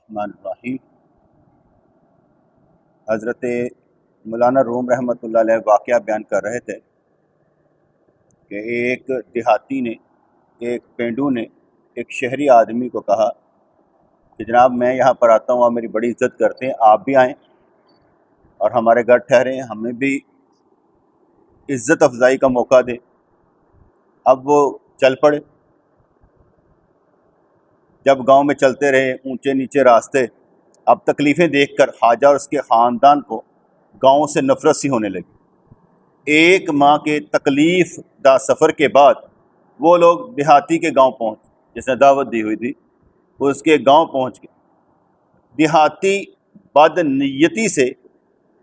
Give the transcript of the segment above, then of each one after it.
الرحمن الرحیم۔ حضرت مولانا روم رحمۃ اللہ علیہ واقعہ بیان کر رہے تھے کہ ایک دیہاتی نے، ایک پینڈو نے ایک شہری آدمی کو کہا کہ جناب میں یہاں پر آتا ہوں، آپ میری بڑی عزت کرتے ہیں، آپ بھی آئیں اور ہمارے گھر ٹھہریں، ہمیں بھی عزت افزائی کا موقع دیں۔ اب وہ چل پڑے۔ جب گاؤں میں چلتے رہے، اونچے نیچے راستے، اب تکلیفیں دیکھ کر خواجہ اور اس کے خاندان کو گاؤں سے نفرت سی ہونے لگی۔ ایک ماہ کے تکلیف دہ سفر کے بعد وہ لوگ دیہاتی کے گاؤں پہنچ، جس نے دعوت دی ہوئی تھی وہ اس کے گاؤں پہنچ گئے۔ دیہاتی بد نیتی سے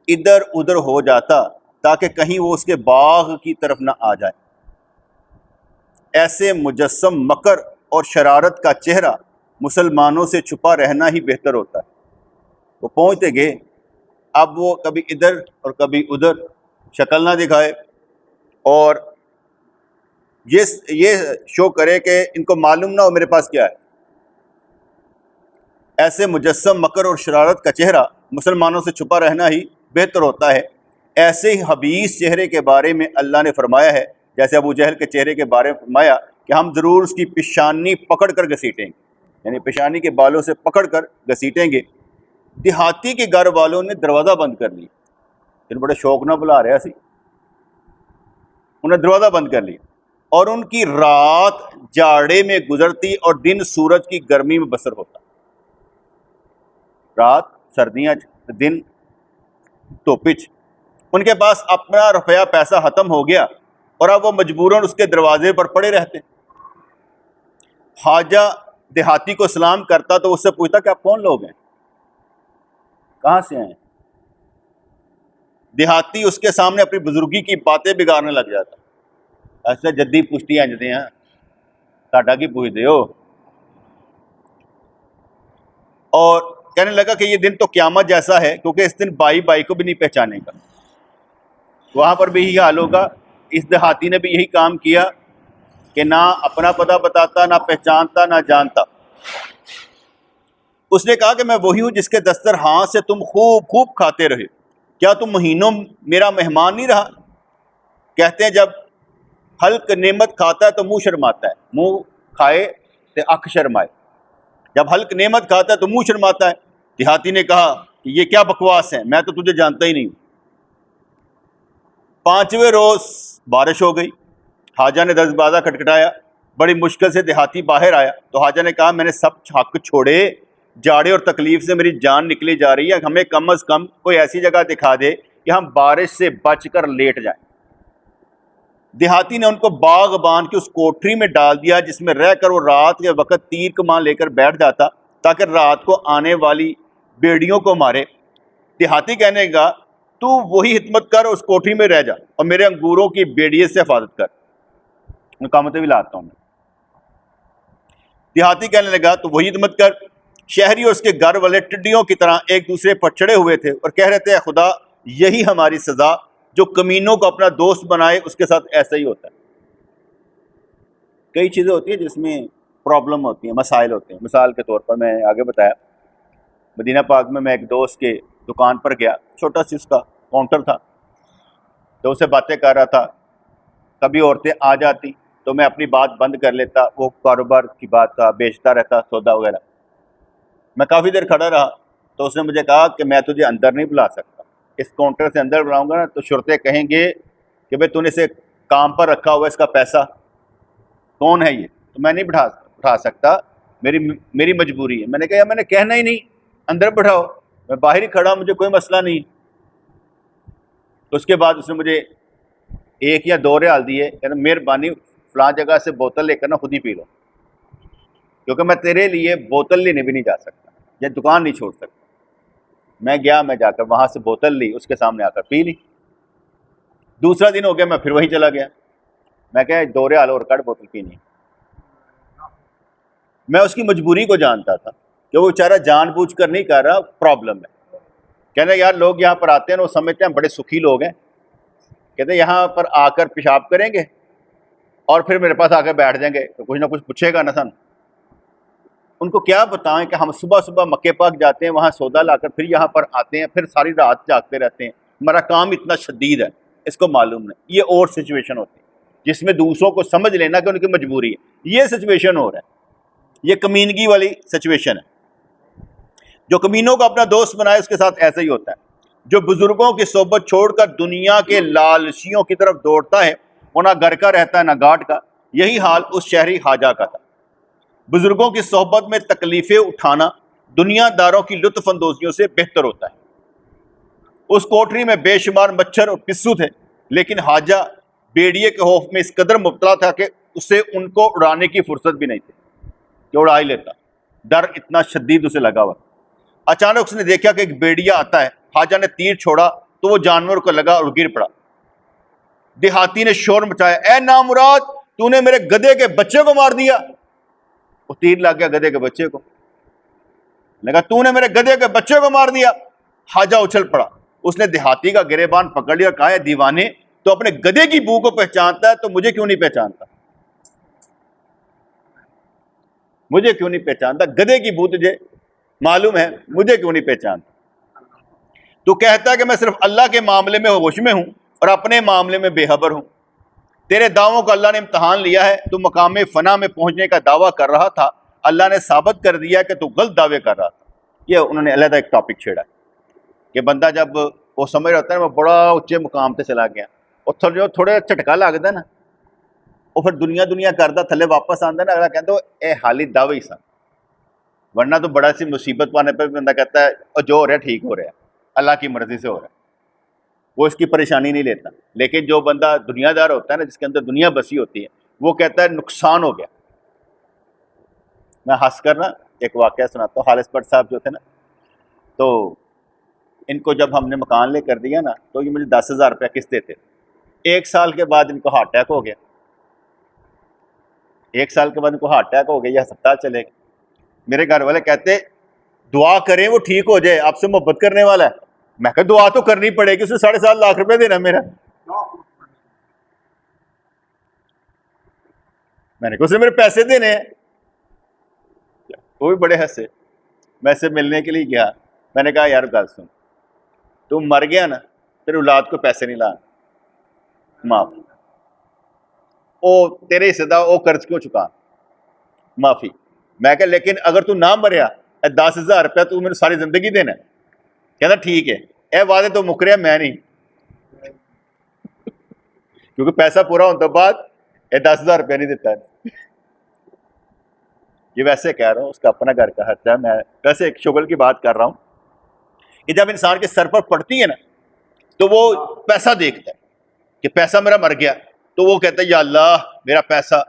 ادھر ادھر ہو جاتا تاکہ کہیں وہ اس کے باغ کی طرف نہ آ جائے۔ ایسے مجسم مکر اور شرارت کا چہرہ مسلمانوں سے چھپا رہنا ہی بہتر ہوتا ہے۔ وہ پہنچتے گئے، اب وہ کبھی ادھر اور کبھی ادھر شکل نہ دکھائے اور یہ شو کرے کہ ان کو معلوم نہ ہو میرے پاس کیا ہے۔ ایسے مجسم مکر اور شرارت کا چہرہ مسلمانوں سے چھپا رہنا ہی بہتر ہوتا ہے۔ ایسے ہی حبیث چہرے کے بارے میں اللہ نے فرمایا ہے، جیسے ابو جہل کے چہرے کے بارے میں فرمایا کہ ہم ضرور اس کی پیشانی پکڑ کر گھسیٹیں گے، یعنی پیشانی کے بالوں سے پکڑ کر گھسیٹیں گے۔ دیہاتی کے گھر والوں نے دروازہ بند کر لیا، جن بڑے شوق نہ بلا رہا سی، انہیں دروازہ بند کر لیا اور ان کی رات جاڑے میں گزرتی اور دن سورج کی گرمی میں بسر ہوتا۔ رات سردیاں، دن توپچ۔ ان کے پاس اپنا روپیہ پیسہ ختم ہو گیا اور اب وہ مجبوراً اس کے دروازے پر پڑے رہتے۔ خواجہ دیہاتی کو سلام کرتا تو اس سے پوچھتا کہ آپ کون لوگ ہیں، کہاں سے ہیں؟ دیہاتی اس کے سامنے اپنی بزرگی کی باتیں بگاڑنے لگ جاتا۔ ایسے جدی پوچھتی ہیں جدی ہیں ساڈا کی پوچھتے ہو، اور کہنے لگا کہ یہ دن تو قیامت جیسا ہے، کیونکہ اس دن بھائی بھائی کو بھی نہیں پہچانے گا۔ وہاں پر بھی یہی حال ہوگا۔ اس دیہاتی نے بھی یہی کام کیا کہ نہ اپنا پتہ بتاتا، نہ پہچانتا، نہ جانتا۔ اس نے کہا کہ میں وہی ہوں جس کے دسترخوان سے تم خوب خوب کھاتے رہے، کیا تم مہینوں میرا مہمان نہیں رہا؟ کہتے ہیں جب حلق نعمت کھاتا ہے تو منہ شرماتا ہے، منہ کھائے تو اکھ شرمائے۔ جب حلق نعمت کھاتا ہے تو منہ شرماتا ہے۔ دیہاتی نے کہا کہ یہ کیا بکواس ہے، میں تو تجھے جانتا ہی نہیں ہوں۔ 5ویں روز بارش ہو گئی۔ خواجہ نے دروازہ کھٹکھٹایا، بڑی مشکل سے دیہاتی باہر آیا تو خواجہ نے کہا میں نے سب حق چھوڑے، جاڑے اور تکلیف سے میری جان نکلی جا رہی ہے، ہمیں کم از کم کوئی ایسی جگہ دکھا دے کہ ہم بارش سے بچ کر لیٹ جائیں۔ دیہاتی نے ان کو باغبان کی اس کوٹری میں ڈال دیا جس میں رہ کر وہ رات کے وقت تیر کمان لے کر بیٹھ جاتا تاکہ رات کو آنے والی بیڑیوں کو مارے۔ دیہاتی کہنے لگا تو وہی خدمت کر، اس کوٹری میں رہ جا اور میرے انگوروں کی بیڑیے سے حفاظت کر، مقامت بھی لاتا ہوں میں۔ دیہاتی کہنے لگا تو وہی خدمت کر۔ شہری اور اس کے گھر والے ٹڈیوں کی طرح ایک دوسرے پر چڑھے ہوئے تھے اور کہہ رہے تھے خدا یہی ہماری سزا، جو کمینوں کو اپنا دوست بنائے اس کے ساتھ ایسا ہی ہوتا ہے۔ کئی چیزیں ہوتی ہیں جس میں پرابلم ہوتی ہیں، مسائل ہوتے ہیں۔ مثال کے طور پر میں آگے بتایا، مدینہ پاک میں ایک دوست کے دکان پر گیا، چھوٹا سی اس کا کاؤنٹر تھا، تو اسے باتیں کر رہا تھا۔ کبھی عورتیں آ جاتی تو میں اپنی بات بند کر لیتا، وہ کاروبار کی بات کا بیچتا رہتا، سودا وغیرہ۔ میں کافی دیر کھڑا رہا تو اس نے مجھے کہا کہ میں تجھے اندر نہیں بلا سکتا، اس کاؤنٹر سے اندر بلاؤں گا نا تو شرطے کہیں گے کہ بھائی تو نے اسے کام پر رکھا ہوا، اس کا پیسہ کون ہے یہ، تو میں نہیں بٹھا سکتا، میری مجبوری ہے۔ میں نے کہا یار میں نے کہنا ہی نہیں، اندر بٹھاؤ، میں باہر ہی کھڑا، مجھے کوئی مسئلہ نہیں۔ اس کے بعد اس نے مجھے 1 یا 2 ریال دیے، کہنا مہربانی فلاں جگہ سے بوتل لے کر نا خود ہی پی لو، کیونکہ میں تیرے لیے بوتل لینے بھی نہیں جا سکتا یا دکان نہیں چھوڑ سکتا۔ میں گیا، میں جا کر وہاں سے بوتل لی، اس کے سامنے آ کر پی لی۔ دوسرا دن ہو گیا، میں پھر وہیں چلا گیا، میں کہا 2 ریال اور کٹ بوتل پینی۔ میں اس کی مجبوری کو جانتا تھا کہ وہ بیچارہ جان بوجھ کر نہیں کر رہا، پرابلم ہے۔ کہنا یار لوگ یہاں پر آتے ہیں وہ سمجھتے ہیں بڑے سکھی لوگ ہیں، کہتے ہیں یہاں پر آ کر پیشاب کریں گے اور پھر میرے پاس آ کے بیٹھ جائیں گے تو کچھ نہ کچھ پوچھے گا نا سن۔ ان کو کیا بتائیں کہ ہم صبح صبح مکے پاک جاتے ہیں، وہاں سودا لا کر پھر یہاں پر آتے ہیں، پھر ساری رات جاگتے رہتے ہیں، ہمارا کام اتنا شدید ہے، اس کو معلوم نہیں۔ یہ اور سچویشن ہوتی ہے جس میں دوسروں کو سمجھ لینا کہ ان کی مجبوری ہے، یہ سچویشن ہو رہا ہے، یہ کمینگی والی سچویشن ہے۔ جو کمینوں کو اپنا دوست بنائے اس کے ساتھ ایسا ہی ہوتا ہے۔ جو بزرگوں کی صحبت چھوڑ کر دنیا کے لالچیوں کی طرف دوڑتا ہے، وہ نہ گھر کا رہتا ہے نہ گھاٹ کا، یہی حال اس شہری حاجہ کا تھا۔ بزرگوں کی صحبت میں تکلیفیں اٹھانا دنیا داروں کی لطف اندوزیوں سے بہتر ہوتا ہے۔ اس کوٹری میں بے شمار مچھر اور پسو تھے، لیکن حاجہ بیڑیے کے خوف میں اس قدر مبتلا تھا کہ اسے ان کو اڑانے کی فرصت بھی نہیں تھی کہ اڑا ہی لیتا، ڈر اتنا شدید اسے لگا ہوا۔ اچانک اس نے دیکھا کہ ایک بیڑیا آتا ہے، حاجہ نے تیر چھوڑا تو وہ جانور کو لگا اور گر پڑا۔ دیہاتی نے شور مچایا، اے نامراد، تو نے میرے گدھے کے بچے کو مار دیا۔ وہ تیر لگ گیا گدھے کے بچے کو، لگا تو نے میرے گدھے کے بچے کو مار دیا۔ حاجہ اچھل پڑا، اس نے دیہاتی کا گریبان پکڑ لیا اور کہا، اے دیوانے، تو اپنے گدھے کی بو کو پہچانتا ہے تو مجھے کیوں نہیں پہچانتا؟ مجھے کیوں نہیں پہچانتا؟ گدھے کی بو تجھے معلوم ہے، مجھے کیوں نہیں پہچانتا؟ تو کہتا ہے کہ میں صرف اللہ کے معاملے میں ہوش میں ہوں اور اپنے معاملے میں بے خبر ہوں۔ تیرے دعووں کا اللہ نے امتحان لیا ہے، تو مقام فنا میں پہنچنے کا دعویٰ کر رہا تھا، اللہ نے ثابت کر دیا کہ تو غلط دعوے کر رہا تھا۔ یہ انہوں نے علیحدہ ایک ٹاپک چھیڑا کہ بندہ جب وہ سمجھ رہتا ہے وہ بڑا اونچے مقام پہ چلا گیا، اور جو تھوڑے جھٹکا لگتا ہے نا، وہ پھر دنیا کرتا تھلے واپس آتا ہے نا، اگلا کہتا ہے اے حالی دعوے ہی سن، ورنہ تو بڑا سی مصیبت پانے پہ بندہ کہتا ہے اور جو ہو رہا ہے ٹھیک ہو رہا ہے، اللہ کی مرضی سے ہو رہا ہے، وہ اس کی پریشانی نہیں لیتا۔ لیکن جو بندہ دنیا دار ہوتا ہے نا، جس کے اندر دنیا بسی ہوتی ہے، وہ کہتا ہے نقصان ہو گیا۔ میں ہنس کر نا ایک واقعہ سناتا ہوں۔ خالص بٹ صاحب جو تھے نا، تو ان کو جب ہم نے مکان لے کر دیا نا، تو یہ مجھے 10,000 روپیہ قسط دیتے تھے۔ 1 سال کے بعد ان کو ہارٹ اٹیک ہو گیا، 1 سال کے بعد ان کو ہارٹ اٹیک ہو گیا، یہ ہسپتال چلے گئے۔ میرے گھر والے کہتے دعا کریں وہ ٹھیک ہو جائے، آپ سے محبت کرنے والا ہے۔ میں کہا دعا تو کرنی پڑے گی، اسے 7.5 لاکھ روپے دینا میرا۔ میں نے کہا اسے میرے پیسے دینے ہیں۔ وہ بھی بڑے ہنسے۔ میں سے ملنے کے لیے گیا، میں نے کہا یار گل سن، تم مر گیا نا، تیرے اولاد کو پیسے نہیں لانا، معاف، او تیرے حصے دا او قرض کیوں چکا، معافی۔ میں کہا لیکن اگر تو نہ مریا، 10,000 روپیہ تو میرے ساری زندگی دینا ہے۔ کہنا ٹھیک ہے، اے وعدے تو مکریا میں نہیں، کیونکہ پیسہ پورا ہونے کے بعد یہ 10,000 روپیہ نہیں دیتا ہے۔ یہ ویسے کہہ رہا ہوں، اس کا اپنا گھر کا خرچہ ہے، میں ویسے ایک شغل کی بات کر رہا ہوں کہ جب انسان کے سر پر پڑتی ہے نا، تو وہ پیسہ دیکھتا ہے کہ پیسہ میرا مر گیا، تو وہ کہتا ہے یا اللہ میرا پیسہ۔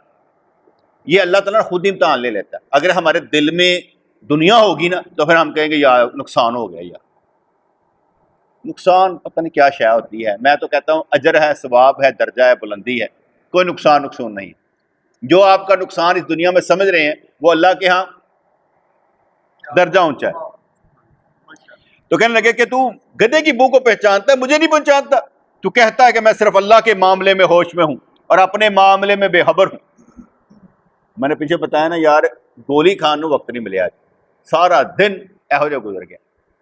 یہ اللہ تعالیٰ خود امتحان لے لیتا ہے۔ اگر ہمارے دل میں دنیا ہوگی نا، تو پھر ہم کہیں گے یا نقصان ہو گیا، یا نقصان پتہ نہیں کیا شے ہوتی ہے۔ میں تو کہتا ہوں اجر ہے، ثواب ہے، درجہ ہے، بلندی ہے، کوئی نقصان نہیں۔ جو آپ کا نقصان اس دنیا میں سمجھ رہے ہیں، وہ اللہ کے ہاں درجہ اونچا ہے۔ تو کہنے لگے کہ تو گدھے کی بو کو پہچانتا ہے، مجھے نہیں پہچانتا۔ تو کہتا ہے کہ میں صرف اللہ کے معاملے میں ہوش میں ہوں اور اپنے معاملے میں بے خبر ہوں۔ میں نے پیچھے بتایا نا یار، گولی کھان نو وقت نہیں ملیا، سارا دن ایہو جہا گزر گیا۔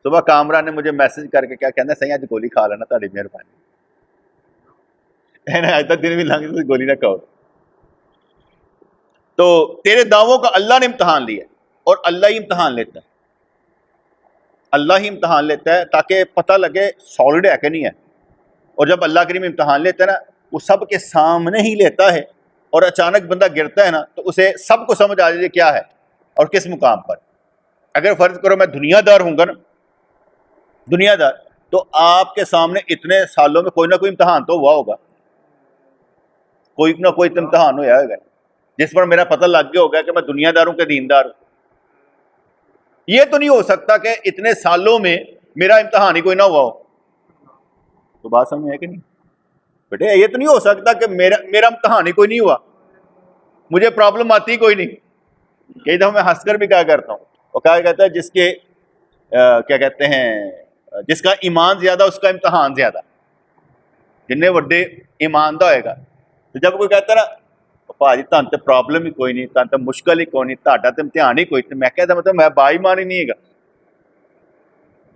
صبح کامران نے مجھے میسج کر کے کیا کہنا، صحیح اج گولی کھا لینا، تہاڈی مہربانی، اج تک دن بھی لنگ گیا، گولی نہ کھاؤ۔ تو تیرے دعووں کا اللہ نے امتحان لیا، اور اللہ ہی امتحان لیتا ہے، اللہ ہی امتحان لیتا ہے تاکہ پتہ لگے سالڈ ہے کہ نہیں ہے۔ اور جب اللہ کریم امتحان لیتا ہے نا، وہ سب کے سامنے ہی لیتا ہے، اور اچانک بندہ گرتا ہے نا، تو اسے سب کو سمجھ آ جائے کیا ہے اور کس مقام پر۔ اگر فرض کرو میں دنیا دار ہوں گا نا، دنیا دار، تو آپ کے سامنے اتنے سالوں میں کوئی نہ کوئی امتحان تو ہوا ہوگا، کوئی نہ کوئی امتحان ہوا ہوگا جس پر میرا پتہ لگ گیا ہوگا کہ میں دنیا داروں کے دیندار ہوں۔ یہ تو نہیں ہو سکتا کہ اتنے سالوں میں میرا امتحان ہی کوئی نہ ہوا ہو۔ تو بات سمجھ ہے کہ نہیں بیٹے؟ یہ تو نہیں ہو سکتا کہ میرا امتحان ہی کوئی نہیں ہوا، مجھے پرابلم آتی کوئی نہیں۔ کئی دفعہ میں ہنس کر بھی کہا کرتا ہوں، وہ کہا کہتا ہے جس کے کیا کہتے ہیں، جس کا ایمان زیادہ اس کا امتحان زیادہ، جن وڈے ایمان دا ہوئے گا۔ تو جب کوئی کہتا ہے نا ਭਾਜੀ ਤੁਹਾਨੂੰ ਤੇ ਪ੍ਰੋਬਲਮ ਹੀ ਕੋਈ ਨਹੀਂ, ਤੁਹਾਨੂੰ ਤੇ ਮੁਸ਼ਕਲ ਹੀ ਕੋਈ ਨਹੀਂ, ਤੁਹਾਡਾ ਤੇ ਇਮਤਿਹਾਨ ਹੀ ਕੋਈ। ਤੇ ਮੈਂ ਕਹਿੰਦਾ ਮਤਲਬ ਮੈਂ ਬਾਈਮਾਨ ਹੀ ਨਹੀਂ ਹੈਗਾ,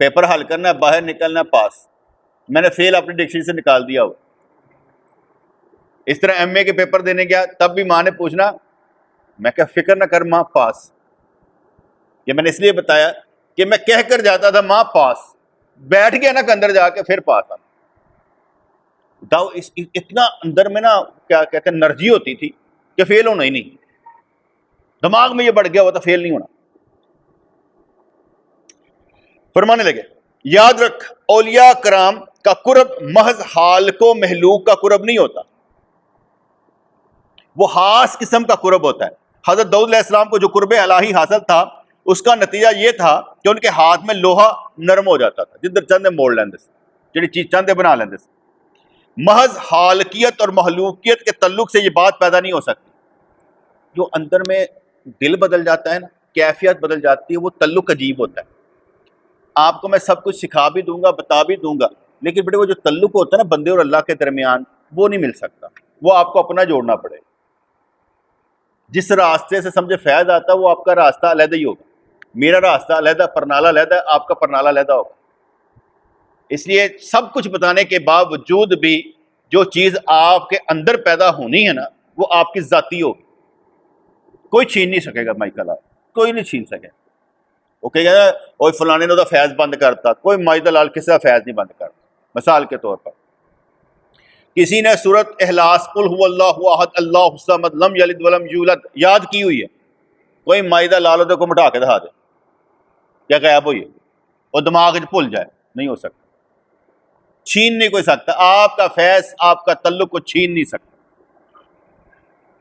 پیپر حل کرنا ہے، باہر نکلنا ہے، پاس. میں نے فیل اپنی ڈکشنری سے نکال دیا ہو. اس طرح ایم اے کے پیپر دینے گیا، تب بھی ماں نے پوچھنا، میں کہا فکر نہ کر ماں پاس. یہ میں نے اس لیے بتایا کہ میں کہہ کر جاتا تھا ماں پاس، بیٹھ گیا نا کہ اندر جا کے پھر پاس آنا. اتنا اندر میں نا کیا کہتے ہیں انرجی ہوتی تھی کہ فیل ہونا ہی نہیں. دماغ میں یہ بڑھ گیا ہوا تھا فیل نہیں ہونا. فرمانے لگے یاد رکھ اولیاء کرام کا قرب محض حال کو محلوق کا قرب نہیں ہوتا، وہ خاص قسم کا قرب ہوتا ہے. حضرت داؤد علیہ السلام کو جو قرب الہی حاصل تھا اس کا نتیجہ یہ تھا کہ ان کے ہاتھ میں لوہا نرم ہو جاتا تھا، جدھر چندے موڑ لیندے سے، جڑی چیز چاندے بنا لیندے سے. محض حالکیت اور محلوقیت کے تعلق سے یہ بات پیدا نہیں ہو سکتی. جو اندر میں دل بدل جاتا ہے نا، کیفیت بدل جاتی ہے، وہ تعلق عجیب ہوتا ہے. آپ کو میں سب کچھ سکھا بھی دوں گا، بتا بھی دوں گا، لیکن بیٹے وہ جو تعلق ہوتا ہے نا بندے اور اللہ کے درمیان، وہ نہیں مل سکتا. وہ آپ کو اپنا جوڑنا پڑے. جس راستے سے سمجھے فیض آتا ہے وہ آپ کا راستہ علیحدہ ہی ہوگا. میرا راستہ علیحدہ، پرنالہ علیحدہ، آپ کا پرنالہ علیحدہ ہوگا. اس لیے سب کچھ بتانے کے باوجود بھی جو چیز آپ کے اندر پیدا ہونی ہے نا وہ آپ کی ذاتی ہوگی. کوئی چھین نہیں سکے گا مائیکل، آپ کوئی نہیں چھین سکے. وہ کہ وہ فلانے نے تو فیض بند کرتا، کوئی ماجد لال کسی کا فیض نہیں بند کرتا. مثال کے طور پر کسی نے سورت اخلاص قل هو اللہ احد اللہ الصمد لم یلد ولم یولد یاد کی ہوئی ہے، کوئی مائدہ لال کو مٹا کے دکھا دے کیا غائب ہوئی ہے، وہ دماغ بھول جائے، نہیں ہو سکتا. چھین نہیں کوئی سکتا آپ کا فیض، آپ کا تعلق کو چھین نہیں سکتا.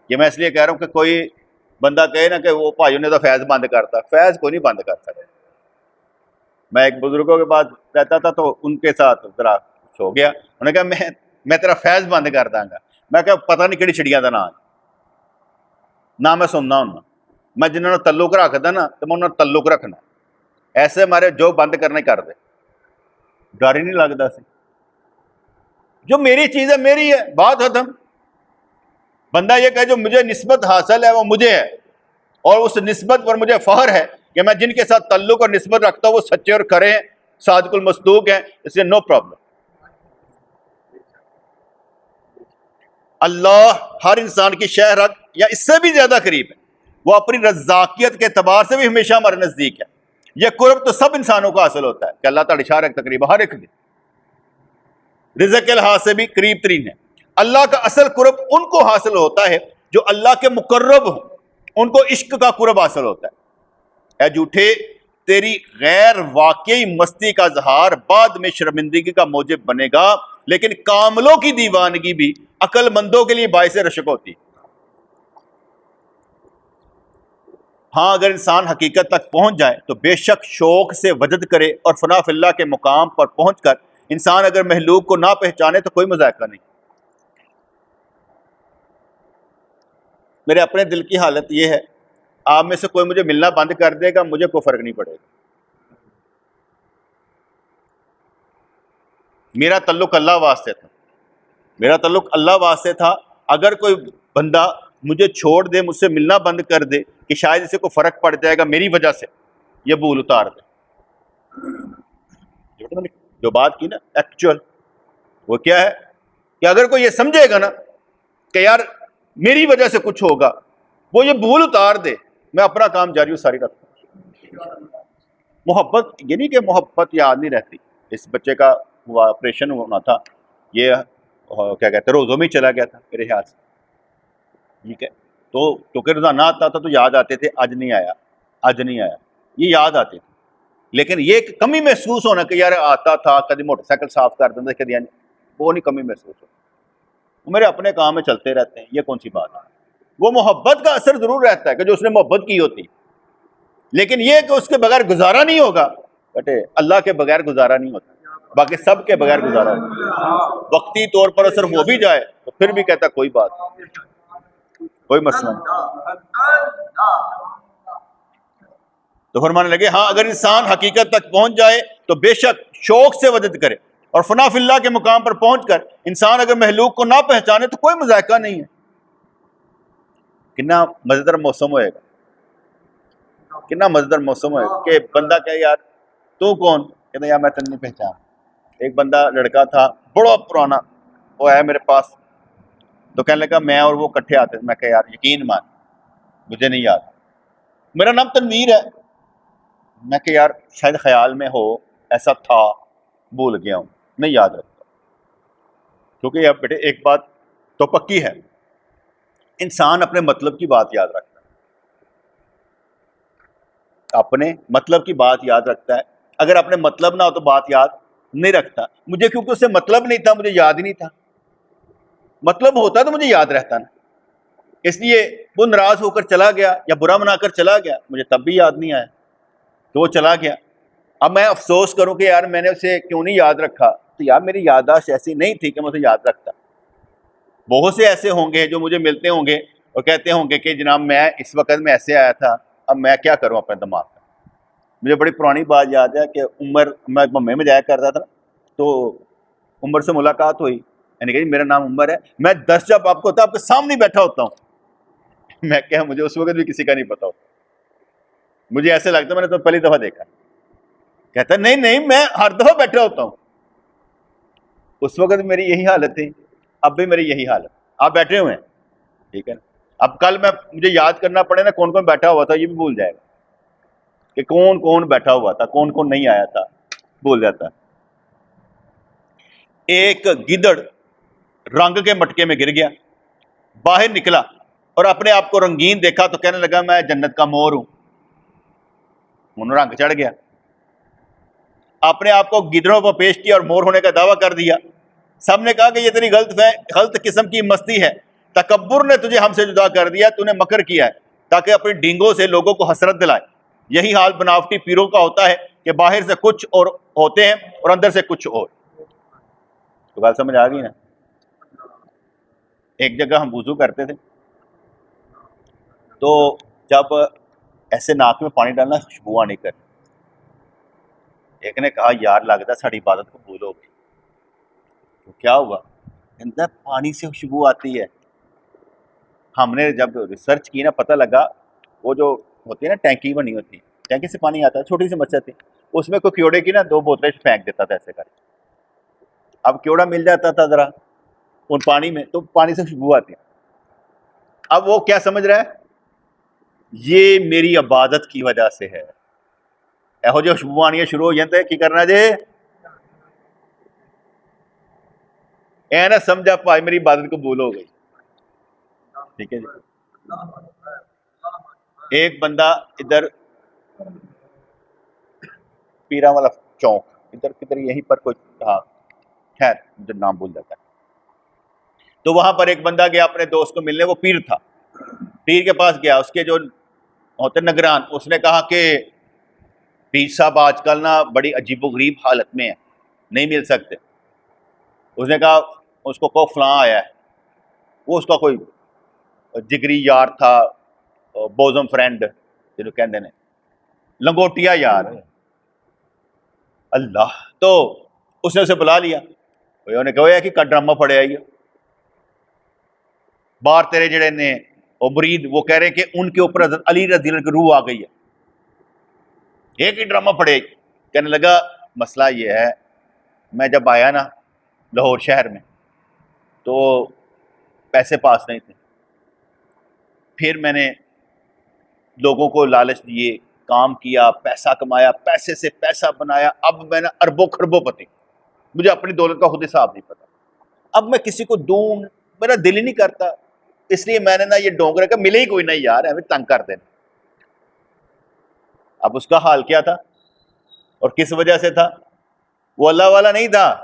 یہ میں اس لیے کہہ رہا ہوں کہ کوئی بندہ کہے نا کہ وہ بھائیوں نے تو فیض بند کرتا، فیض کوئی نہیں بند کر سکتا. میں ایک بزرگوں کے پاس رہتا تھا تو ان کے ساتھ ذرا ہو گیا، انہوں نے کہا میں تیرا فیض بند کر داں گا. میں کہا پتہ نہیں کہڑی چڑیا کا نام نہ میں سننا ہوں، میں جنہوں نے تعلق رکھدا نا تو میں انہوں نے تعلق رکھنا. ایسے ہمارے جو بند کرنے کر دے، ڈر ہی نہیں لگتا سی. جو میری چیز ہے میری ہے، بات ختم. بندہ یہ کہ جو مجھے نسبت حاصل ہے وہ مجھے ہے، اور اس نسبت پر مجھے فخر ہے کہ میں جن کے ساتھ تعلق اور نسبت رکھتا ہوں وہ سچے اور کھرے ہیں، صادق المصدوق ہیں. اس لیے نو پرابلم. اللہ ہر انسان کی شہرت یا اس سے بھی زیادہ قریب ہے. وہ اپنی رزاقیت کے اعتبار سے بھی ہمیشہ ہمارے نزدیک ہے. یہ قرب تو سب انسانوں کو حاصل ہوتا ہے کہ اللہ تعالی شارک تقریب ہر ایک دن رزق کے لحاظ سے بھی قریب ترین ہے. اللہ کا اصل قرب ان کو حاصل ہوتا ہے جو اللہ کے مقرب ہوں، ان کو عشق کا قرب حاصل ہوتا ہے. اے جھوٹے، تیری غیر واقعی مستی کا اظہار بعد میں شرمندگی کا موجب بنے گا، لیکن کاملوں کی دیوانگی بھی عقل مندوں کے لیے باعث رشک ہوتی. ہاں اگر انسان حقیقت تک پہنچ جائے تو بے شک شوق سے وجد کرے، اور فنا فی اللہ کے مقام پر پہنچ کر انسان اگر محلوق کو نہ پہچانے تو کوئی مذائقہ نہیں. میرے اپنے دل کی حالت یہ ہے، آپ میں سے کوئی مجھے ملنا بند کر دے گا، مجھے کوئی فرق نہیں پڑے گا. میرا تعلق اللہ واسطے تھا، میرا تعلق اللہ واسطے تھا. اگر کوئی بندہ مجھے چھوڑ دے، مجھ سے ملنا بند کر دے کہ شاید اسے کوئی فرق پڑ جائے گا میری وجہ سے، یہ بھول اتار دے. جو بات کی نا ایکچوئل، وہ کیا ہے کہ اگر کوئی یہ سمجھے گا نا کہ یار میری وجہ سے کچھ ہوگا، وہ یہ بھول اتار دے. میں اپنا کام جاری ساری رکھتا ہوں. محبت یہ نہیں کہ محبت یاد نہیں رہتی. اس بچے کا آپریشن ہونا تھا، یہ کیا کہتے ہیں روزوں میں ہی چلا گیا تھا میرے خیال سے، ٹھیک ہے. تو کیونکہ روزانہ آتا تھا تو یاد آتے تھے، آج نہیں آیا، آج نہیں آیا، یہ یاد آتے تھے. لیکن یہ کمی محسوس ہونا کہ یار آتا تھا، کبھی موٹر سائیکل صاف کر دیتا، کبھی وہ نہیں کمی محسوس ہوتی. وہ میرے اپنے کام میں چلتے رہتے ہیں، یہ کون سی بات ہے. وہ محبت کا اثر ضرور رہتا ہے کہ جو اس نے محبت کی ہوتی، لیکن یہ کہ اس کے بغیر گزارا نہیں ہوگا. بیٹے اللہ کے بغیر گزارا نہیں ہوتا، باقی سب کے بغیر گزارا ہوتا. وقتی طور پر اثر ہو بھی جائے تو پھر بھی کہتا کوئی بات نہیں، کوئی مسئلہ نہیں. تو فرمانے لگے ہاں اگر انسان حقیقت تک پہنچ جائے تو بے شک شوق سے وجد کرے، اور فنا فی اللہ کے مقام پر پہنچ کر انسان اگر محلوق کو نہ پہچانے تو کوئی مذائقہ نہیں ہے. کتنا مزیدار موسم ہوئے گا، کتنا مزیدار موسم ہوئے گا کہ بندہ کہے یار تو کون، کہتے ہیں یار میں تن نہیں پہچان. ایک بندہ لڑکا تھا بڑا پرانا, وہ آیا میرے پاس تو کہنے لگا میں اور وہ کٹھے آتے تھے. میں کہا یار یقین مان مجھے نہیں یاد, میرا نام تنویر ہے. میں کہ یار شاید خیال میں ہو, ایسا تھا, بھول گیا ہوں, نہیں یاد رکھتا. کیونکہ اب بیٹے ایک بات تو پکی ہے, انسان اپنے مطلب کی بات یاد رکھتا ہے, اپنے مطلب کی بات یاد رکھتا ہے. اگر اپنے مطلب نہ ہو تو بات یاد نہیں رکھتا. مجھے کیونکہ اس سے مطلب نہیں تھا, مجھے یاد ہی نہیں تھا. مطلب ہوتا تو مجھے یاد رہتا نا. اس لیے وہ ناراض ہو کر چلا گیا یا برا منا کر چلا گیا, مجھے تب بھی یاد نہیں آیا کہ وہ چلا گیا. اب میں افسوس کروں کہ یار میں نے اسے کیوں نہیں یاد رکھا, تو یار میری یادداشت ایسی نہیں تھی کہ میں اسے یاد رکھتا. بہت سے ایسے ہوں گے جو مجھے ملتے ہوں گے اور کہتے ہوں گے کہ جناب میں اس وقت میں ایسے آیا تھا, اب میں کیا کروں اپنے دماغ کا. مجھے بڑی پرانی بات یاد ہے کہ میں ممبئی میں جایا کرتا تھا, تو عمر سے ملاقات ہوئی. میں نے کہا جی میرا نام عمر ہے, میں 10 جب آپ کو ہوتا آپ کے سامنے بیٹھا ہوتا ہوں. میں کہا مجھے اس وقت بھی کسی کا نہیں پتا ہوتا, مجھے ایسے لگتا میں نے تو پہلی دفعہ دیکھا. کہتا نہیں نہیں میں ہر دفعہ بیٹھا ہوتا ہوں. اس وقت میری یہی حالت تھی, اب بھی میری یہی حالت. آپ بیٹھے ہوئے ہیں ٹھیک ہے نا, اب کل مجھے یاد کرنا پڑے نا کون کون بیٹھا ہوا تھا, یہ بھی بھول جائے گا کہ کون کون بیٹھا ہوا تھا, کون کون نہیں آیا تھا, بھول جاتا. ایک گدڑ رنگ کے مٹکے میں گر گیا, باہر نکلا اور اپنے آپ کو رنگین دیکھا تو کہنے لگا میں جنت کا مور ہوں. انہوں رنگ چڑھ گیا, اپنے آپ کو گدڑوں پر پیش کیا اور مور ہونے کا دعویٰ کر دیا. سب نے کہا کہ یہ تیری غلط قسم کی مستی ہے, تکبر نے تجھے ہم سے جدا کر دیا, تو نے مکر کیا ہے تاکہ اپنی ڈینگوں سے لوگوں کو حسرت دلائے. یہی حال بناوٹی پیروں کا ہوتا ہے کہ باہر سے کچھ اور ہوتے ہیں اور اندر سے کچھ اور. تو بات سمجھ آ گئی نا. ایک جگہ ہم وضو کرتے تھے, تو جب ایسے ناک میں پانی ڈالنا خوشبو نہیں کرتی. ایک نے کہا یار لگتا ساری عبادت کو بھولو گے. تو کیا ہوا, کہتا پانی سے خوشبو آتی ہے. ہم نے جب ریسرچ کی نا پتہ لگا وہ جو ہوتی ہے نا ٹینکی بنی ہوتی ہے, ٹینکی سے پانی آتا ہے, چھوٹی سی مچھر تھی, اس میں کوئی کیوڑے کی نا 2 بوتلیں پھینک دیتا تھا ایسے کر. اب کیوڑا مل جاتا تھا ذرا ان پانی میں, تو پانی سے خوشبو آتی ہے. اب وہ کیا سمجھ رہا ہے, یہ میری عبادت کی وجہ سے ہے. یہو جو خوشبو آنی شروع ہو جاتے کی کرنا جی, اے نا سمجھا پائے میری عبادت کو بھول ہو گئی. ٹھیک ہے جی. ایک بندہ ادھر پیرا والا چوک ادھر کدھر یہیں پر کوئی, ہاں خیر مجھے نام بھول جاتا ہے. تو وہاں پر ایک بندہ گیا اپنے دوست کو ملنے, وہ پیر تھا. پیر کے پاس گیا, اس کے جو ہوتے نگران, اس نے کہا کہ پیر صاحب آج کل نا بڑی عجیب و غریب حالت میں ہیں, نہیں مل سکتے. اس نے کہا اس کو فلاں آیا ہے, وہ اس کا کوئی جگری یار تھا, بوزم فرینڈ جنہوں کہندے نے, لنگوٹیا یار اللہ. تو اس نے اسے بلا لیا, انہوں نے کہا کہ ڈرامہ پڑے آئی باہر تیرے جڑے نے وہ مرید, وہ کہہ رہے ہیں کہ ان کے اوپر حضرت علی رضی اللہ عنہ کی روح آ گئی ہے. ایک ہی ڈرامہ پڑے. کہنے لگا مسئلہ یہ ہے, میں جب آیا نا لاہور شہر میں تو پیسے پاس نہیں تھے, پھر میں نے لوگوں کو لالچ دیے, کام کیا, پیسہ کمایا, پیسے سے پیسہ بنایا, اب میں نے اربوں خربوں پتی, مجھے اپنی دولت کا خود حساب نہیں پتا. اب میں کسی کو دوں میرا دل ہی نہیں کرتا, اس لیے میں نے نا یہ ڈونگرے کا ملے ہی کوئی نہیں یار, ہمیں تنگ کر دینا. اب اس کا حال کیا تھا اور کس وجہ سے تھا, وہ اللہ والا نہیں تھا,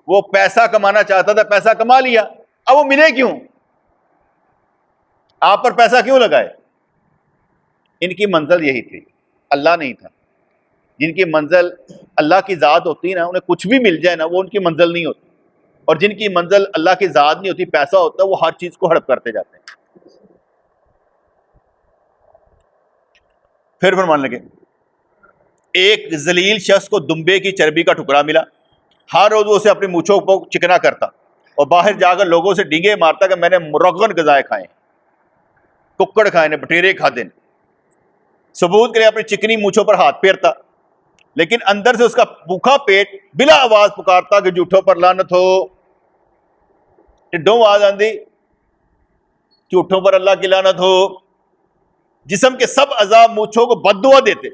وہ پیسہ کمانا چاہتا تھا, پیسہ کما لیا, اب وہ ملے کیوں, آپ پر پیسہ کیوں لگائے. ان کی منزل یہی تھی, اللہ نہیں تھا. جن کی منزل اللہ کی ذات ہوتی نا, انہیں کچھ بھی مل جائے نا, وہ ان کی منزل نہیں ہوتی. اور جن کی منزل اللہ کی ذات نہیں ہوتی, پیسہ ہوتا ہے, وہ ہر چیز کو ہڑپ کرتے جاتے ہیں. پھر فرمانے لگے, ایک ذلیل شخص کو دمبے کی چربی کا ٹکڑا ملا, ہر روز وہ اسے اپنی مونچھوں کو چکنا کرتا اور باہر جا کر لوگوں سے ڈینگے مارتا کہ میں نے مرغن غذائیں کھائے, ککڑ کھائے نے, بٹیرے کھادے نے. ثبوت کے لیے اپنی چکنی مونچھوں پر ہاتھ پھیرتا لیکن اندر سے اس کا بھوکا پیٹ بلا آواز پکارتا کہ جھوٹوں پر لعنت ہو. ٹڈوں آواز آندی جھوٹوں پر اللہ کی لعنت ہو. جسم کے سب اعضاء مونچھوں کو بد دعا دیتے,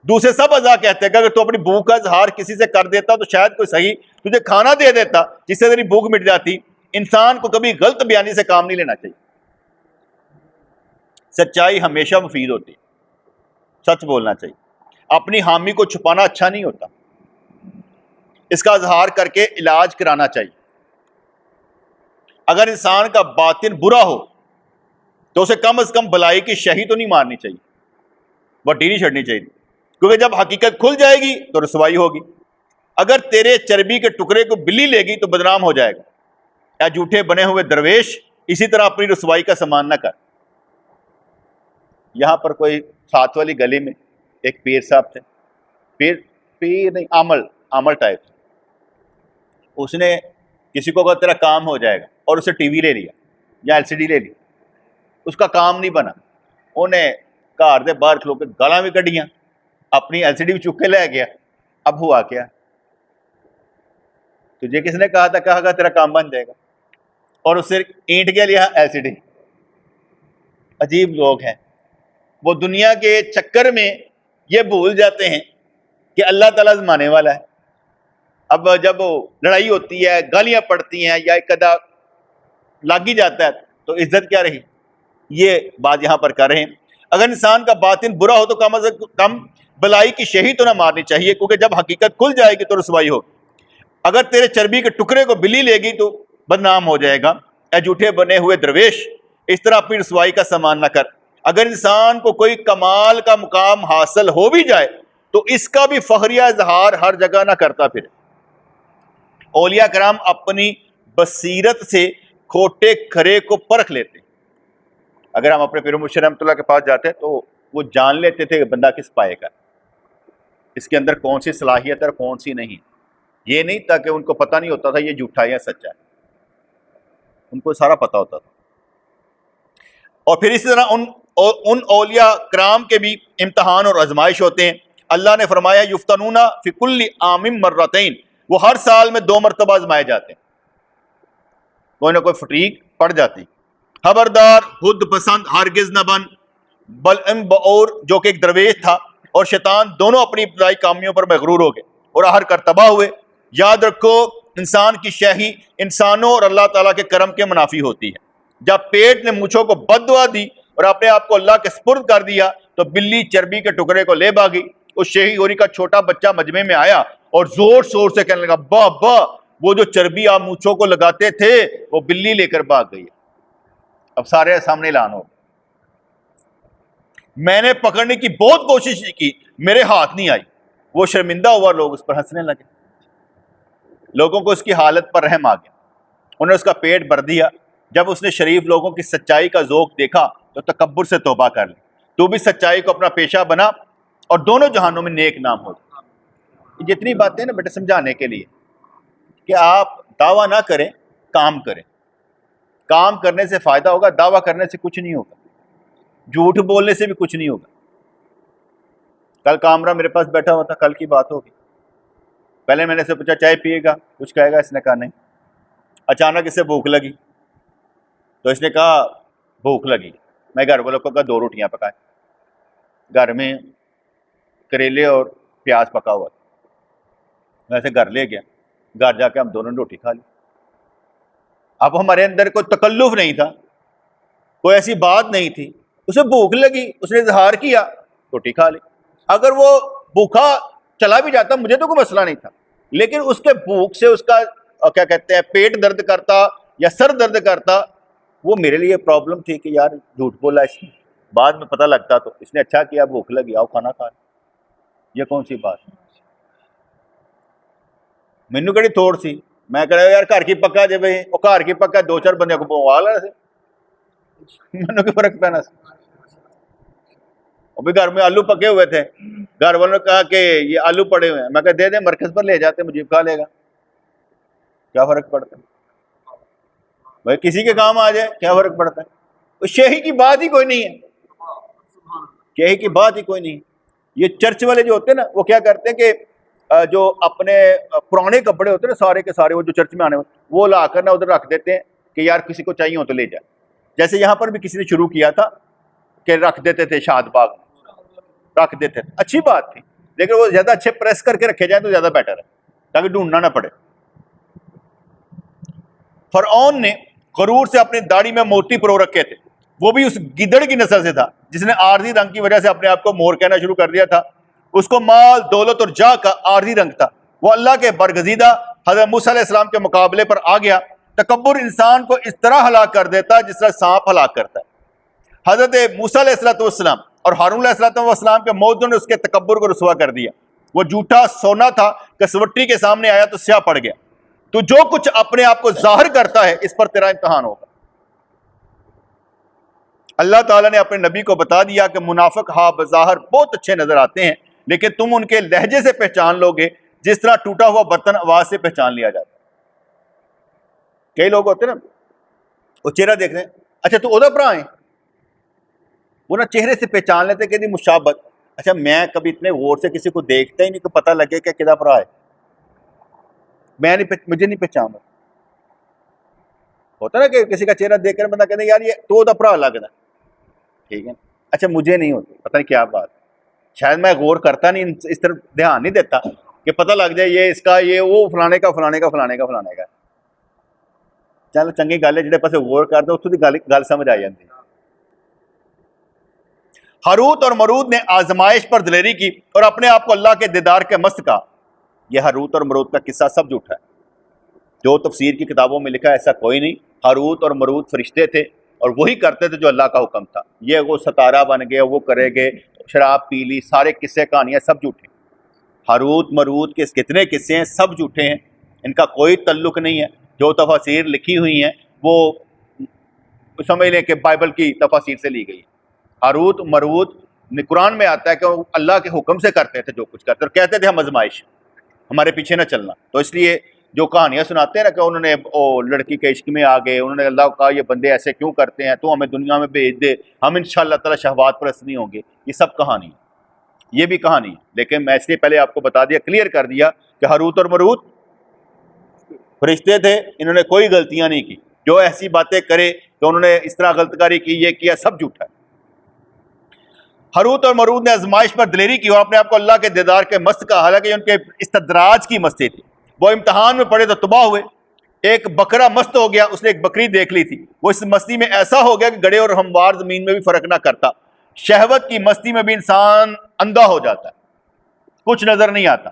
دوسرے سب اعضاء کہتے ہیں کہ اگر تو اپنی بھوک کا اظہار کسی سے کر دیتا تو شاید کوئی صحیح تجھے کھانا دے دیتا جس سے تیری بھوک مٹ جاتی. انسان کو کبھی غلط بیانی سے کام نہیں لینا چاہیے. سچائی ہمیشہ مفید ہوتی, سچ بولنا چاہیے. اپنی حامی کو چھپانا اچھا نہیں ہوتا, اس کا اظہار کر کے علاج کرانا چاہیے. اگر انسان کا باطن برا ہو تو اسے کم از کم بلائی کی شہی تو نہیں مارنی چاہیے, بٹی نہیں چھڑنی چاہیے, کیونکہ جب حقیقت کھل جائے گی تو رسوائی ہوگی. اگر تیرے چربی کے ٹکڑے کو بلی لے گی تو بدنام ہو جائے گا. اے جھوٹے بنے ہوئے درویش, اسی طرح اپنی رسوائی کا سامان نہ کر. یہاں پر کوئی ساتھ والی گلی میں ایک پیر صاحب تھے, پیر نہیں, عامل ٹائپ. اس نے کسی کو اگر تیرا کام ہو جائے گا اور اسے ٹی وی لے لیا یا ایل سی ڈی لے لی, اس کا کام نہیں بنا, انہیں گھر دے باہر کھلو کے گالاں بھی کڈیاں, اپنی ایل سی ڈی بھی چک کے لے گیا. اب ہوا کیا؟ تجھے کس نے کہا تھا کہا تیرا کام بن جائے گا, اور اس سے اینٹ کے لیا ایل سی ڈی. عجیب لوگ ہیں, وہ دنیا کے چکر میں یہ بھول جاتے ہیں کہ اللہ تعالیٰ زمانے والا ہے. اب جب لڑائی ہوتی ہے, گالیاں پڑتی ہیں یا ایک ادا لگ ہی جاتا ہے تو عزت کیا رہی. یہ بات یہاں پر کر رہے ہیں. اگر انسان کا باطن برا ہو تو کم از کم بلائی کی شہی تو نہ مارنی چاہیے, کیونکہ جب حقیقت کھل جائے گی تو رسوائی ہوگی. اگر تیرے چربی کے ٹکڑے کو بلی لے گی تو بدنام ہو جائے گا. اے جھوٹے بنے ہوئے درویش, اس طرح اپنی رسوائی کا سامان نہ کر. اگر انسان کو کوئی کمال کا مقام حاصل ہو بھی جائے تو اس کا بھی فخریہ اظہار ہر جگہ نہ کرتا پھرے. اولیاء کرام اپنی بصیرت سے کھوٹے کھرے کو پرکھ لیتے. اگر ہم اپنے پیر مرشد رحمۃ اللہ کے پاس جاتے ہیں تو وہ جان لیتے تھے کہ بندہ کس پائے کا, اس کے اندر کون سی صلاحیت ہے اور کون سی نہیں. یہ نہیں تھا کہ ان کو پتہ نہیں ہوتا تھا یہ جھوٹا یا سچا ہے, ان کو سارا پتہ ہوتا تھا. اور پھر اسی طرح ان اولیاء کرام کے بھی امتحان اور آزمائش ہوتے ہیں. اللہ نے فرمایا یفتنون فی کل عام مرتین, وہ ہر سال میں 2 مرتبہ آزمائے جاتے ہیں, کوئی نہ کوئی فٹیک پڑ جاتی. خبردار خود پسند ہرگز نہ بن, بل اور جو کہ ایک درویش تھا اور شیطان دونوں اپنی ابتدائی کامیوں پر مغرور ہو گئے اور آخر کر تباہ ہوئے. یاد رکھو انسان کی شہی انسانوں اور اللہ تعالیٰ کے کرم کے منافی ہوتی ہے. جب پیٹ نے مونچھوں کو بد دعا دی اور اپنے آپ کو اللہ کے سپرد کر دیا تو بلی چربی کے ٹکڑے کو لے بھاگی. اس شہی ہوری کا چھوٹا بچہ مجمع میں آیا اور زور شور سے کہنے لگا با با, وہ جو چربی آپ مونچھوں کو لگاتے تھے وہ بلی لے کر بھاگ گئی. اب سارے سامنے اعلان ہو, میں نے پکڑنے کی بہت کوشش کی, میرے ہاتھ نہیں آئی. وہ شرمندہ ہوا, لوگ اس پر ہنسنے لگے. لوگوں کو اس کی حالت پر رحم آ گیا, انہوں نے اس کا پیٹ بھر دیا. جب اس نے شریف لوگوں کی سچائی کا ذوق دیکھا تو تکبر سے توبہ کر لی. تو بھی سچائی کو اپنا پیشہ بنا اور دونوں جہانوں میں نیک نام ہو. جتنی باتیں نا بیٹے سمجھانے کے لیے کہ آپ دعویٰ نہ کریں, کام کریں. کام کرنے سے فائدہ ہوگا, دعویٰ کرنے سے کچھ نہیں ہوگا, جھوٹ بولنے سے بھی کچھ نہیں ہوگا. کل کامرہ میرے پاس بیٹھا ہوا تھا, کل کی بات ہوگی. پہلے میں نے سے پوچھا چائے پیے گا, کچھ کہے گا, اس نے کہا نہیں. اچانک اسے بھوک لگی تو اس نے کہا بھوک لگی. میں گھر والوں کو کہا 2 روٹیاں پکائے. گھر میں کریلے اور پیاز پکا ہوا تھا. میں اسے گھر لے گیا, گھر جا کے ہم دونوں نے روٹی کھا لی. اب ہمارے اندر کوئی تکلف نہیں تھا, کوئی ایسی بات نہیں تھی. اسے بھوک لگی, اس نے اظہار کیا, روٹی کھا لی. اگر وہ بھوکا چلا بھی جاتا مجھے تو کوئی مسئلہ نہیں تھا, لیکن اس کے بھوک سے اس کا کیا کہتے ہیں پیٹ درد کرتا یا سر درد کرتا, وہ میرے لیے پرابلم تھی کہ یار جھوٹ بولا اس نے. بعد میں پتہ لگتا تو اس نے اچھا کیا, بھوک لگی آؤ کھانا کھا. یہ کون سی بات ہے؟ مینو کہڑی تھوڑ سی. میں کہہ رہا یار گھر کی پکا جب وہ گھر کی پکا 2-4 بندے کو پوا لا سے مینو کی فرق پینا سی. ابھی گھر میں آلو پکے ہوئے تھے, گھر والوں نے کہا کہ یہ آلو پڑے ہوئے ہیں. میں کہا دے دیں, مرکز پر لے جاتے, مجھے کھا لے گا, کیا فرق پڑتا ہے بھائی, کسی کے کام آ جائے کیا فرق پڑتا ہے. شہی کی بات ہی کوئی نہیں ہے, شہی کی بات ہی کوئی نہیں. یہ چرچ والے جو ہوتے ہیں نا وہ کیا کرتے ہیں کہ جو اپنے پرانے کپڑے ہوتے ہیں نا سارے کے سارے وہ جو چرچ میں آنے والے وہ لا کر نا ادھر رکھ دیتے ہیں کہ یار کسی کو چاہیے ہو تو لے جائے. جیسے یہاں پر بھی کسی نے شروع کیا تھا کہ رکھ دیتے تھے شاد باغ میں رکھ دیتے تھے, اچھی بات تھی, لیکن وہ زیادہ اچھے پریس کر کے رکھے جائیں تو زیادہ بیٹر ہے تاکہ ڈھونڈنا نہ پڑے. فرعون نے غرور سے اپنی داڑھی میں موتی پرو رکھے تھے, وہ بھی اس گدڑ کی نسل سے تھا جس نے عارضی رنگ کی وجہ سے اپنے آپ کو مور کہنا شروع کر دیا تھا. اس کو مال دولت اور جاہ کا عارضی رنگ تھا. وہ اللہ کے برگزیدہ حضرت موسیٰ علیہ السلام کے مقابلے پر آ گیا. تکبر انسان کو اس طرح ہلاک کر دیتا ہے جس طرح سانپ ہلاک کرتا ہے. حضرت موسیٰ علیہ السلام اور ہارون علیہ السلام کے موجودوں نے اس کے تکبر کو رسوا کر دیا. وہ جھوٹا سونا تھا, کسوٹی کے سامنے آیا تو سیاہ پڑ گیا. تو جو کچھ اپنے آپ کو ظاہر کرتا ہے اس پر تیرا امتحان ہوگا. اللہ تعالیٰ نے اپنے نبی کو بتا دیا کہ منافق ہاں بظاہر بہت اچھے نظر آتے ہیں, لیکن تم ان کے لہجے سے پہچان لو گے جس طرح ٹوٹا ہوا برتن آواز سے پہچان لیا جاتا ہے. کئی لوگ ہوتے ہیں نا وہ چہرہ دیکھ رہے ہیں, اچھا تو اودا پرا ہیں, وہ نا چہرے سے پہچان لیتے کہ مشابت. اچھا میں کبھی اتنے غور سے کسی کو دیکھتا ہی نہیں کہ پتہ لگے کہ کدا پرا ہے, مجھے نہیں پہچانا. ہوتا نا کہ کسی کا چہرہ دیکھ کر بندہ کہتے ہیں یار یہ تو اودا پرا لگتا ہے, ٹھیک ہے, اچھا مجھے نہیں ہوتی, پتہ نہیں کیا بات, شاید میں غور کرتا نہیں, اس طرف دھیان نہیں دیتا کہ پتہ لگ جائے یہ اس کا یہ وہ فلانے کا فلانے کا فلانے کا فلانے کا. چلو چنگی گل ہے جہاں پاس غور کرتے اتوں کی گل سمجھ آ جاتی. ہاروت اور مرود نے آزمائش پر دلیری کی اور اپنے آپ کو اللہ کے دیدار کے مست کہا. یہ ہاروت اور مرود کا قصہ سب جھوٹا ہے, جو تفسیر کی کتابوں میں لکھا ہے ایسا کوئی نہیں. ہاروت اور مرود فرشتے تھے اور وہی کرتے تھے جو اللہ کا حکم تھا. یہ وہ ستارہ بن گئے, وہ کرے گے, شراب پی لی, سارے قصے کہانیاں سب جھوٹے. ہاروت مرود کے کتنے قصے ہیں سب جھوٹے ہیں, ان کا کوئی تعلق نہیں ہے. جو تفاسیر لکھی ہوئی ہیں وہ سمجھ لیں کہ بائبل کی تفاسیر سے لی گئی ہے. ہاروت مرود قرآن میں آتا ہے کہ وہ اللہ کے حکم سے کرتے تھے جو کچھ کرتے, اور کہتے تھے ہم آزمائش, ہمارے پیچھے نہ چلنا. تو اس لیے جو کہانیاں سناتے ہیں نا کہ انہوں نے لڑکی کے عشق میں آ گئے, انہوں نے اللہ کو کہا یہ بندے ایسے کیوں کرتے ہیں, تو ہمیں دنیا میں بھیج دے, ہم انشاءاللہ تعالی شہوات پرست نہیں ہوں گے. یہ سب کہانی ہے, یہ بھی کہانی ہے. لیکن میں اس لیے پہلے آپ کو بتا دیا, کلیئر کر دیا کہ ہاروت اور مرود فرشتے تھے, انہوں نے کوئی غلطیاں نہیں کی. جو ایسی باتیں کرے کہ انہوں نے اس طرح غلط کاری کی, یہ کیا, سب جھوٹا ہے. ہاروت اور مرود نے آزمائش پر دلیری کی اور اپنے آپ کو اللہ کے دیدار کے مست کہا, حالانکہ ان کے استدراج کی مستی تھی. وہ امتحان میں پڑے تو تباہ ہوئے. ایک بکرا مست ہو گیا, اس نے ایک بکری دیکھ لی تھی. وہ اس مستی میں ایسا ہو گیا کہ گڑے اور ہموار زمین میں بھی فرق نہ کرتا. شہوت کی مستی میں بھی انسان اندھا ہو جاتا ہے, کچھ نظر نہیں آتا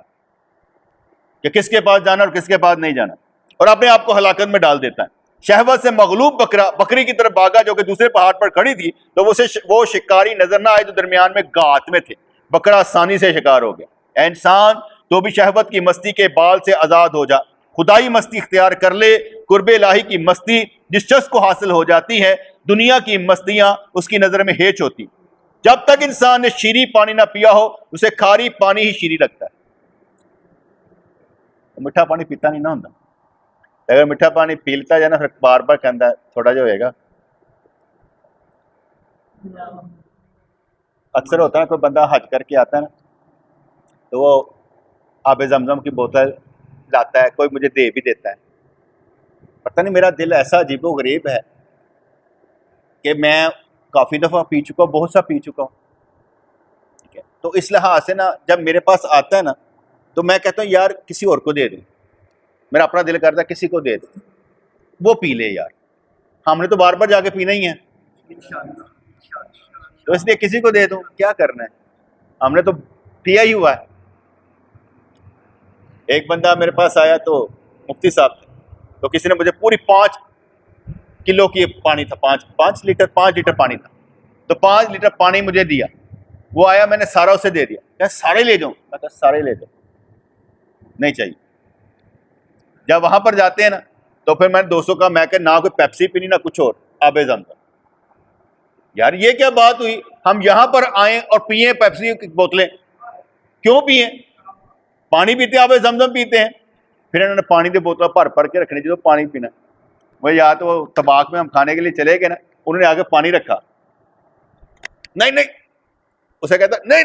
کہ کس کے پاس جانا اور کس کے پاس نہیں جانا, اور اپنے آپ کو ہلاکت میں ڈال دیتا ہے. شہوت سے مغلوب بکرا بکری کی طرف بھاگا جو کہ دوسرے پہاڑ پر کھڑی تھی, تو وہ شکاری نظر نہ آئے جو درمیان میں گات میں تھے. بکرا آسانی سے شکار ہو گیا. اے انسان, تو بھی شہوت کی مستی کے بال سے آزاد ہو جا, خدائی مستی اختیار کر لے. قرب الہی کی مستی جس شخص کو حاصل ہو جاتی ہے, دنیا کی مستیاں اس کی نظر میں ہیچ ہوتی. جب تک انسان نے شیریں پانی نہ پیا ہو اسے کھاری پانی ہی شیریں لگتا ہے. میٹھا پانی پیتا نہیں نہ ہوتا, اگر میٹھا پانی پی لیتا ہے نا پھر بار بار کہتا ہے تھوڑا جو ہوئے گا. اکثر ہوتا ہے کوئی بندہ حج کر کے آتا ہے نا تو وہ آب زمزم کی بوتل لاتا ہے, کوئی مجھے دے بھی دیتا ہے. پتہ نہیں میرا دل ایسا عجیب و غریب ہے کہ میں کافی دفعہ پی چکا ہوں, بہت سا پی چکا ہوں, ٹھیک ہے. تو اس لحاظ سے نا جب میرے پاس آتا ہے نا تو میں کہتا ہوں یار کسی اور کو دے دوں. میرا اپنا دل کرتا ہے کسی کو دے دوں, وہ پی لے یار, ہم نے تو بار بار جا کے پینا ہی ہے, تو اس لیے کسی کو دے دوں, کیا کرنا ہے, ہم نے تو پیا ہی ہوا ہے. ایک بندہ میرے پاس آیا تو مفتی صاحب تھے, تو کسی نے مجھے پوری 5 کلو کی پانی تھا, 5 لیٹر پانی تھا, تو 5 لیٹر پانی مجھے دیا. وہ آیا, میں نے سارا اسے دے دیا. کیا سارے لے جاؤں؟ میں کہا سارے لے جاؤ, نہیں چاہیے. جب وہاں پر جاتے ہیں نا تو پھر میں نے دوستوں کا, میں کہ نہ کوئی پیپسی پینی نہ کچھ اور, آب زمزم. یار یہ کیا بات ہوئی, ہم یہاں پر آئیں اور پیئیں پیپسی کی بوتلیں, کیوں پیئیں؟ پانی پیتے آب زمزم پیتے ہیں. پھر انہوں نے پانی کی بوتل بھر کے رکھنی جو پانی پینا. وہ یا تو وہ طباق میں ہم کھانے کے لیے چلے گئے نا, انہوں نے آگے پانی رکھا, نہیں اسے کہتا نہیں